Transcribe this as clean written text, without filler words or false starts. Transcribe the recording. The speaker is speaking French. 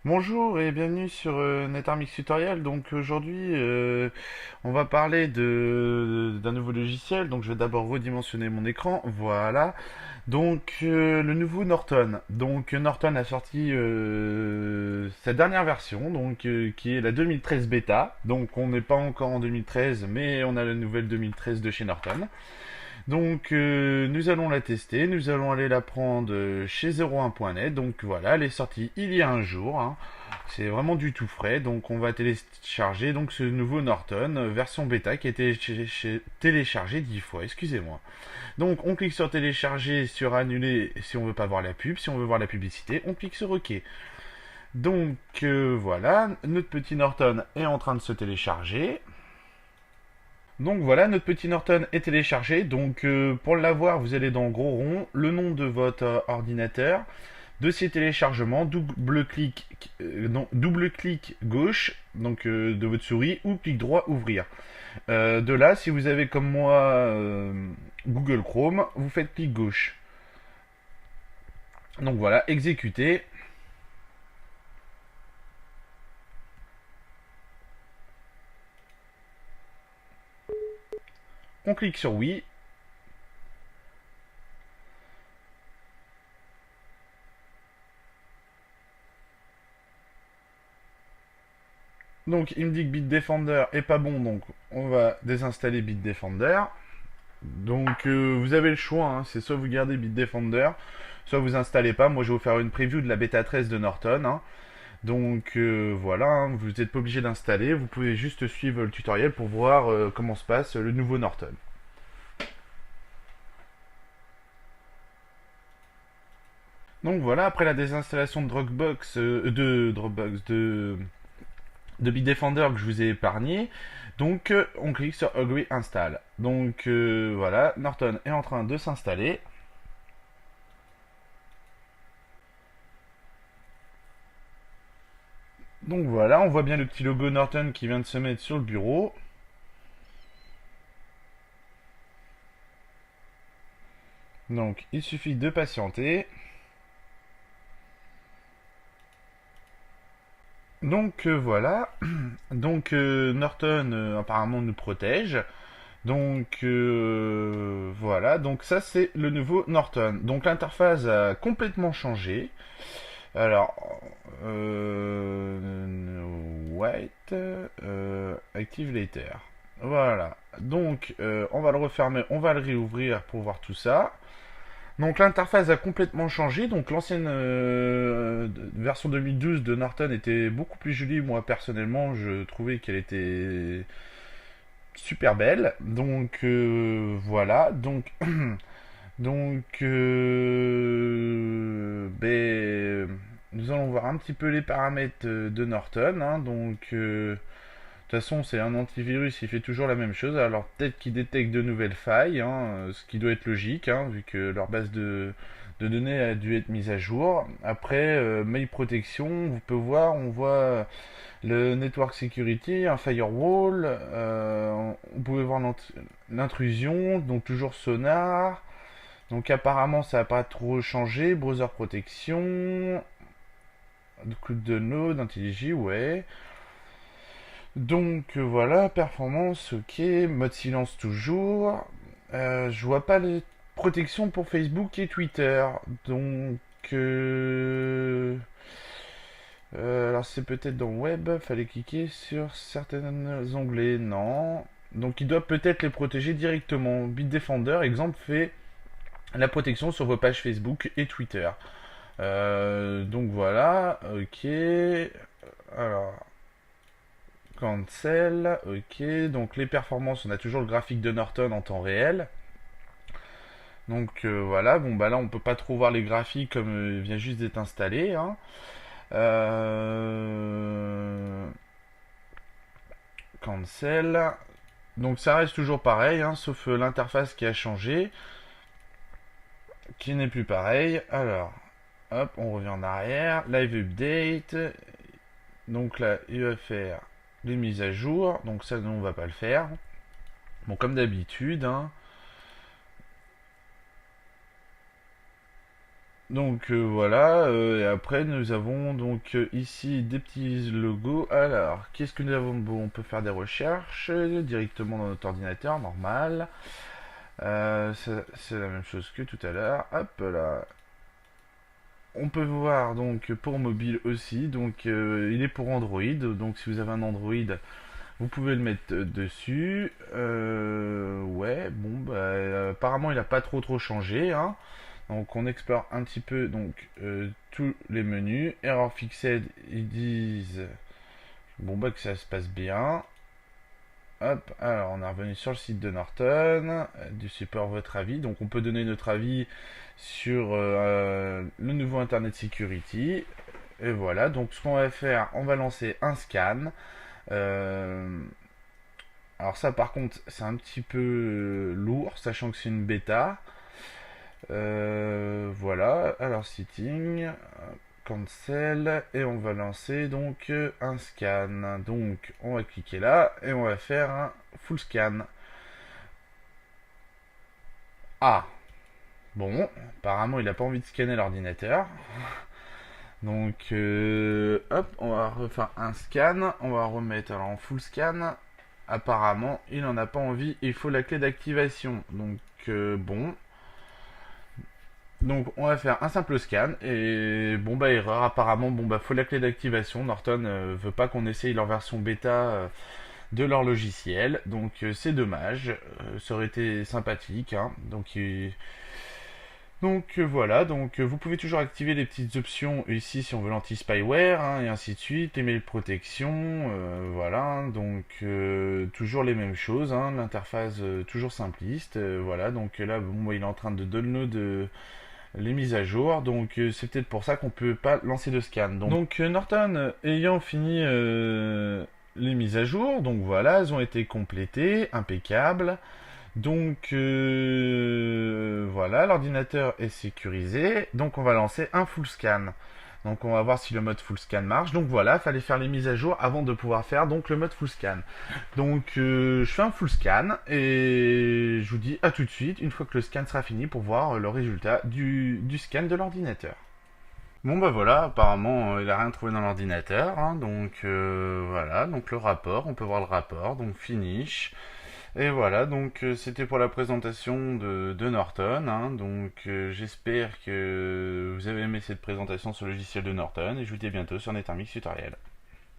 Bonjour et bienvenue sur NetArmix Tutorial. Donc aujourd'hui, on va parler d'un nouveau logiciel. Donc je vais d'abord redimensionner mon écran. Voilà. Donc le nouveau Norton. Donc Norton a sorti sa dernière version, donc qui est la 2013 bêta. Donc on n'est pas encore en 2013, mais on a la nouvelle 2013 de chez Norton. Donc nous allons la tester, nous allons aller la prendre chez 01.net. Donc voilà, elle est sortie il y a un jour, hein. C'est vraiment du tout frais. Donc on va télécharger donc ce nouveau Norton version bêta qui a été téléchargé 10 fois, excusez-moi. Donc on clique sur télécharger, sur annuler si on veut pas voir la pub, si on veut voir la publicité, on clique sur OK. Donc voilà, notre petit Norton est en train de se télécharger. Donc voilà, notre petit Norton est téléchargé. Donc pour l'avoir, vous allez dans gros rond, le nom de votre ordinateur, dossier téléchargement, double clic gauche, donc de votre souris, ou clic droit ouvrir. De là, si vous avez comme moi Google Chrome, vous faites clic gauche. Donc voilà, exécuter. On clique sur oui. Donc il me dit que Bitdefender est pas bon, donc on va désinstaller Bitdefender. Donc vous avez le choix, hein, c'est soit vous gardez Bitdefender, soit vous installez pas. Moi je vais vous faire une preview de la bêta 13 de Norton, hein. Donc voilà, hein, vous n'êtes pas obligé d'installer, vous pouvez juste suivre le tutoriel pour voir comment se passe le nouveau Norton. Donc voilà, après la désinstallation de de Bitdefender que je vous ai épargné, donc on clique sur Agree Install. Donc voilà, Norton est en train de s'installer. Donc voilà, on voit bien le petit logo Norton qui vient de se mettre sur le bureau. Donc il suffit de patienter. Donc voilà, donc Norton apparemment nous protège. Donc voilà, donc ça c'est le nouveau Norton. Donc l'interface a complètement changé. Alors, wait, active later. Voilà. Donc on va le refermer, on va le réouvrir pour voir tout ça. Donc l'interface a complètement changé. Donc l'ancienne version 2012 de Norton était beaucoup plus jolie. Moi personnellement, je trouvais qu'elle était super belle. Donc voilà. Donc nous allons voir un petit peu les paramètres de Norton, hein. Donc de toute façon, c'est un antivirus, il fait toujours la même chose. Alors peut-être qu'il détecte de nouvelles failles, hein, ce qui doit être logique, hein, vu que leur base de données a dû être mise à jour. Après, mail protection, vous pouvez voir, on voit le network security, un firewall, on pouvait voir l'intrusion, donc toujours sonar. Donc apparemment, ça n'a pas trop changé. Browser protection, coup de node, IntelliJ, ouais. Donc voilà, performance, ok, mode silence toujours. Je vois pas les protections pour Facebook et Twitter. Donc alors c'est peut-être dans Web, fallait cliquer sur certains onglets, non. Donc il doit peut-être les protéger directement. Bitdefender, exemple, fait la protection sur vos pages Facebook et Twitter. Donc voilà, ok. Alors, cancel, ok. Donc les performances, on a toujours le graphique de Norton en temps réel. Donc voilà, bon bah là on peut pas trop voir les graphiques comme il vient juste d'être installé, hein. Cancel. Donc ça reste toujours pareil, hein, sauf l'interface qui a changé, qui n'est plus pareil. Alors, hop, on revient en arrière. Live update. Donc là, il va faire les mises à jour. Donc ça, nous, on va pas le faire. Bon, comme d'habitude, hein. Donc voilà, et après nous avons donc ici des petits logos. Alors, qu'est-ce que nous avons? Bon, on peut faire des recherches directement dans notre ordinateur, normal. C'est la même chose que tout à l'heure. Hop là. On peut voir donc pour mobile aussi, donc il est pour Android, donc si vous avez un Android, vous pouvez le mettre dessus. Ouais, bon, bah, apparemment il n'a pas trop changé, hein. Donc on explore un petit peu donc tous les menus. Error fixed, ils disent bon bah que ça se passe bien. Hop, alors on est revenu sur le site de Norton, du support votre avis. Donc on peut donner notre avis sur le nouveau Internet Security. Et voilà, donc ce qu'on va faire, on va lancer un scan. Euh, alors ça par contre c'est un petit peu lourd, sachant que c'est une bêta. Voilà, alors setting, cancel, et on va lancer donc un scan. Donc on va cliquer là et on va faire un full scan. Ah, bon, apparemment il n'a pas envie de scanner l'ordinateur. Donc hop, on va refaire un scan, on va remettre alors en full scan. Apparemment il n'en a pas envie, il faut la clé d'activation. Donc bon, donc on va faire un simple scan et bon bah erreur apparemment, bon bah faut la clé d'activation. Norton veut pas qu'on essaye leur version bêta de leur logiciel, donc c'est dommage. Ça aurait été sympathique, hein. Donc voilà, donc vous pouvez toujours activer les petites options ici si on veut l'anti-spyware, hein, et ainsi de suite, les mails protection, voilà, donc toujours les mêmes choses, hein, l'interface toujours simpliste, voilà, donc là bon, moi, il est en train de download les mises à jour, donc c'est peut-être pour ça qu'on peut pas lancer de scan. Donc Norton ayant fini les mises à jour, donc voilà, elles ont été complétées, impeccables. Donc voilà, l'ordinateur est sécurisé, donc on va lancer un full scan. Donc on va voir si le mode full scan marche. Donc voilà, il fallait faire les mises à jour avant de pouvoir faire donc le mode full scan. Donc je fais un full scan et je vous dis à tout de suite une fois que le scan sera fini pour voir le résultat du scan de l'ordinateur. Bon bah voilà, apparemment il a rien trouvé dans l'ordinateur, hein. Donc voilà, donc le rapport, on peut voir le rapport, donc finish. Et voilà, donc c'était pour la présentation de Norton, hein. Donc j'espère que vous avez aimé cette présentation sur le logiciel de Norton et je vous dis à bientôt sur NetArmix Tutoriel.